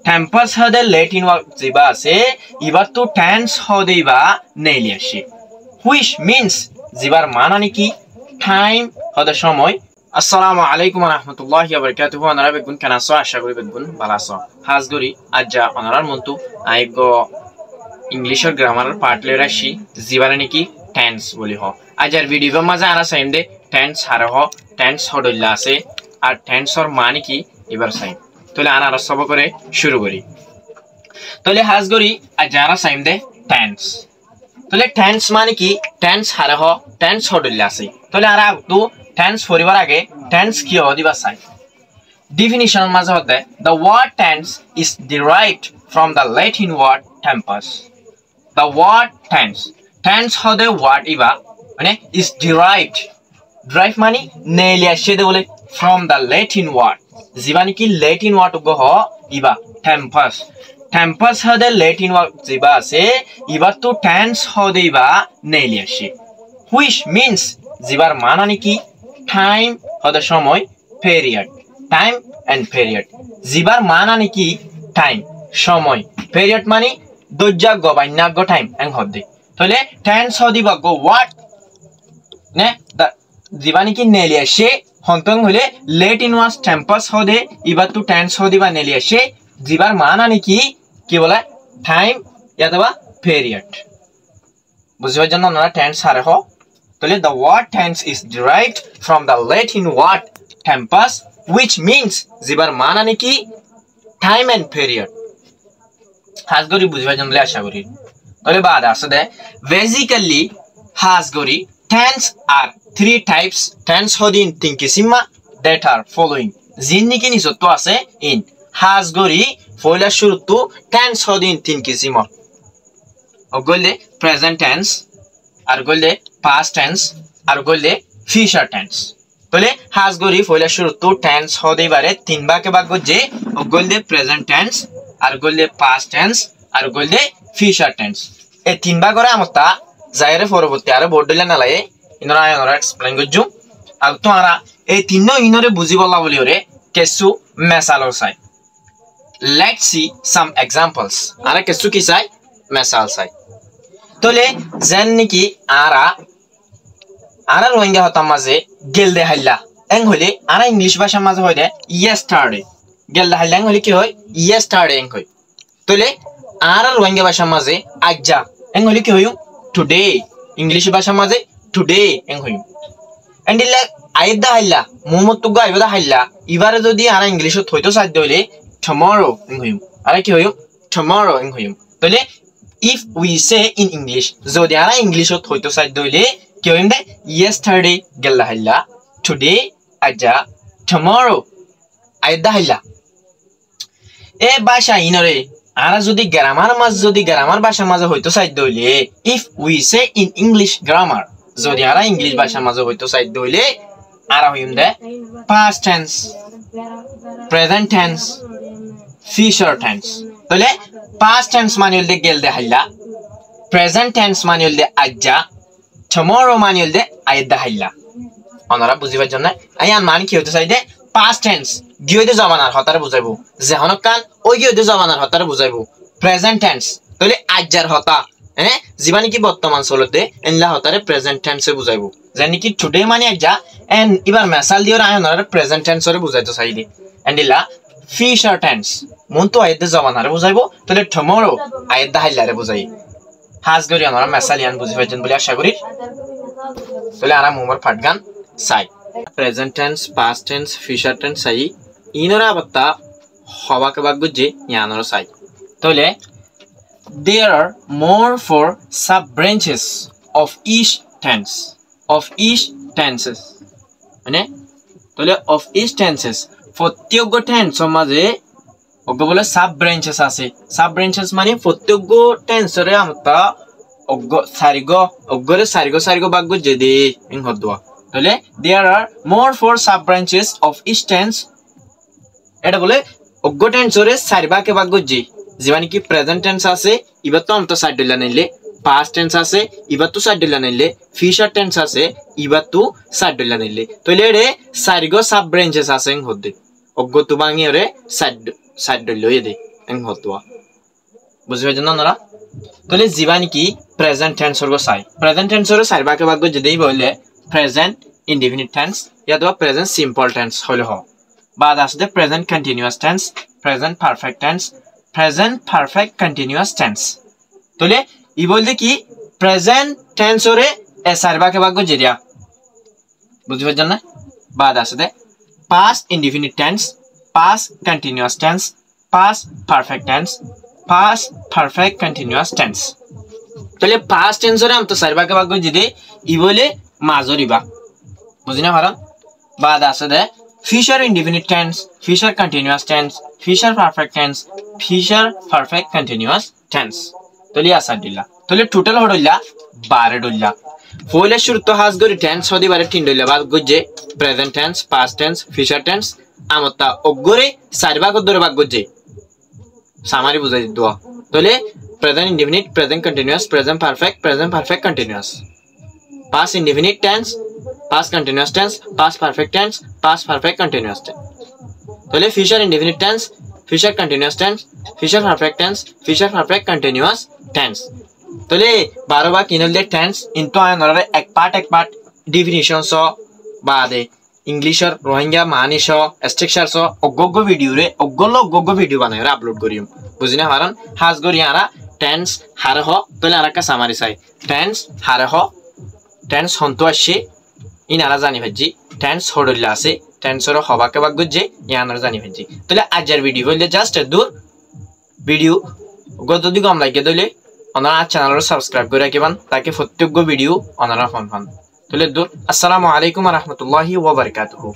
Tempus হদে Latin word জিবা আছে এবার তো টেন্স হদেইবা নেইলি আসে which means জিবার মানানি কি টাইম হদে সময় আসসালামু আলাইকুম ওয়া রাহমাতুল্লাহি ওয়া বারাকাতুহু আনারা বেগুন কানাসো আশা করি বেগুন ভালো আছো হাজগরি আজ্জা অনারার মন্তু আইগো ইংলিশের গ্রামারের পার্ট লে রাশি জিবারে নাকি টেন্স বলি হ আজার ভিডিও মাঝে আরা সাইমদে টেন্স হারে হ টেন্স হদল্লা আছে আর টেন্সর মানে কি এবার সাইম তাহলে আনারা সব করে শুরু করি তাহলে হাজগরি আজ্জা আরা সাইমদে টেন্স তাহলে টেন্স মানে কি টেন্স হারে হ টেন্স হদল্লা আছে তাহলে আরা তো টেন্স পরিবার আগে টেন্স কি হ দিবা সাই definition মাঝে হতে the word tense is derived from the Latin word tempus the word tense হদে word ইবা মানে is derived মানে নেলি আসে দে বলে from the Latin word জিবানি কি Latin word গো হ ইবা tempus হদে Latin word জিবা আছে ইবা তো tense হদে ইবা নেলি আসে which means জিবার মানানি কি time হদে সময় period time and period জিবার মানানি কি time সময় period মানে দজ্জাগ বাইনাগ টাইম এং হদে তাহলে টেন্স হদিবা গো what নে জিবানি কি নেলি আসে হন্তং হলে লেটিন ওয়াস টেম্পাস হদে ইবা তো টেন্স হদিবা নেলি আসে জিবার মানানি কি বলে টাইম অথবা period বুঝিবার জন্য আমরা টেন্স হারে হ তাহলে the word tense is derived from the Latin word tempus which means জিবার মানানি কি time and period হাজগরি বুঝিবার জন্য আশা করি তাহলে বাদ আছে দে বেসিক্যালি হাজগরি tense are three types tense হদিন তিন কিসিমা that are following জিন্নি কি নিচত আছে in হাজগরি পয়লা শুরুতু tense হদিন তিন কিসিমা অগলে present tense আর গলে past tense আর গলে future tense তাহলে হাজগরি পয়লা শুরুতু tense হদিবারে তিন ভাগে ভাগ যে অগলে present tense আর গলে past tense আর গলে future tense এই তিন ভাগরে আমতা জায়রে পরবর্তী আর বোর্ডলে না লাগে ইনরা আয়নরা এক্সপ্লেইন করজু আর তোমরা এই তিন ইনরে বুঝি বলা বলি ওরে কেসু মেসালর চাই লেটস সি সাম एग्जांपल्स আরে কেসু কি চাই মেসাল চাই তাহলে যেন নাকি আরা রোহিঙ্গা হতাম মাঝে গেল দে হাইলা এং হলে আরা ইংলিশ ভাষা মাঝে হয় দে ইয়েস্টারডে গেল দে হাইলা এং হলে কি হয় ইয়েস্টারডে এং হয় তাহলে আরা রোহিঙ্গা ভাষা মাঝে আজ্জা এং হলে কি হইউ টুডে ইংলিশ ভাষা মাঝে টুডে এং হইউ এন্ড ইলা আইদা হাইলা মোহাম্মদ তুগা আইবদা হাইলা ইবারে যদি আরা ইংলিশত হইতো সাধ্য হইলে টুমরো এং হইউ আরা কি হইউ টুমরো এং হইউ তাহলে if we say in English যদি আরা ইংলিশত হইতো সাধ্য হইলে কি হইম দে yesterday গেল হাইলা today আজ্জা tomorrow আইদা হাইলা এ ভাষা ইনরে আরা যদি গ্রামার ভাষা মাঝে হইতো সাধ্য হইলে if we say in English grammar যদি আরা ইংলিশ ভাষা মাঝে হইতো সাধ্য হইলে আরা হইম দে past tense present tense future tense তাহলে past tense মানে হইল দে গেল দে হাইলা present tense মানে হইল দে আজ্জা tomorrow মানে হইল দে আইদা হাইলা অনারা বুঝিবার জন্য আইয়ান মানে কি হইতো চাই দে past tense গিয়দে জমানার হতারে বুঝাইবো যেহনক কান ওই গিয়দে জমানার হতারে বুঝাইবো present tense তাহলে আজ্জার হতা জীবানি কি বর্তমান চলতে এনলা হতারে প্রেজেন্ট টেন্সে বুঝাইবো জানি কি টুডে মানে আজ্জা এন্ড এবার মেসাল দিও আয়নরে প্রেজেন্ট টেন্সরে বুঝাইতো চাই দে এন্ড ইলা ফিউচার টেন্স মন তো আইদে জমানারে বুঝাইবো তাহলে টুমরো আইদা হাইলারে বুঝাই হাজগরি আমরা মেসালিয়ান বুঝিবাইছেন বলি আশা করি তাহলে আরা মোমর ফাটগান চাই present tense past tense future tense চাই ইনরা বাত্তা হবাকে বাগ বুঝি ইয়ানর চাই তাহলে there are more four sub branches of each tenses মানে তাহলে of each tenses প্রত্যেক টেন্স মাঝে ওগো বলে সাব ব্রাঞ্চেস আছে সাব ব্রাঞ্চেস মানে প্রত্যেক টেন্সরে আমতা ওগো সারিগো বাগ যদি ইন হদওয়া তাহলে there are more four sub branches of each tense এটা বলে ওগো টেন্সরে সারিবাকে বাগ জি জীবানি কি প্রেজেন্ট টেন্স আছে ইবা তো আমতা সাইড দিলা নাইলে past tense আছে ইবা তো সাইড দিলা নাইলে future tense আছে ইবা তো সাইড দিলা নাইলে তাহলে এরে সারিগো সাব ব্রাঞ্চেস আছে ইন হদে ওগো তো বাঙি ওরে সাইড লইয়ে দে এং হতোয়া বুঝি পাইছেন আপনারা তাহলে জীবানি কি প্রেজেন্ট টেন্স হরগো সাই প্রেজেন্ট টেন্স হরো সাইর ভাগে ভাগ যদি বললে প্রেজেন্ট ইনডিফিনিট টেন্স ইয়াদবা প্রেজেন্ট সিম্পল টেন্স হইলো হ বাদ আছে present continuous tense present perfect tense present perfect continuous tense তাহলে ই বলতে কি প্রেজেন্ট টেন্স হরে এ সাইর ভাগে ভাগ যেদিয়া বুঝি পাইছেন না বাদ আছে past indefinite tense past continuous tense past perfect tense past perfect continuous tense তাহলে past tense এর আমতো চার ভাগে ভাগ যদি ই বলে মাজরিবা বুঝিনা ভালো বাদ আছে future indefinite tense future continuous tense future perfect tense future perfect continuous tense তাহলে আসা দিলা তাহলে টোটাল হড়ইলা 12 ডইলা ফলে শুরু তো হাজ গরি টেন্স হদি বারে তিন ডইলা বাদ গজে present tense past tense future tense আমতা অগরে চার ভাগ ধরে ভাগ গজে সামারি বুঝাই দোয়া তাহলে present indefinite present continuous present perfect continuous past indefinite tense past continuous tense past perfect tense past perfect continuous tense তাহলে future indefinite tense future continuous tense future perfect tense future perfect continuous tense তাহলে 12 বা কিনলে tense ইনটো আনরে এক part definition সো বাদে ইংলিশের রোহিঙ্গা মানি সো স্ট্রাকচার সো অগগো ভিডিও রে অগগো ভিডিও বানাই রে আপলোড করিম বুঝিনা হারান হাজ গরি আরা টেন্স হারে হ তাহলে আরা কা সামারি চাই টেন্স হারে হ টেন্স হন্তু আসে ইনারা জানি ভাজি টেন্স হড়লা আছে টেন্সর হবাকে ভাগ গজে ইয়ানারা জানি ভাজি তাহলে আজের ভিডিও হইলে জাস্ট দূর ভিডিও গত দিকে কম লাগে দলে ওনারা চ্যানেলটা সাবস্ক্রাইব করে রাখবেন তাকে প্রত্যেক ভিডিও ওনারা পান তাহলে দূর আসসালামু আলাইকুম ওয়া রাহমাতুল্লাহি ওয়া বারাকাতুহু।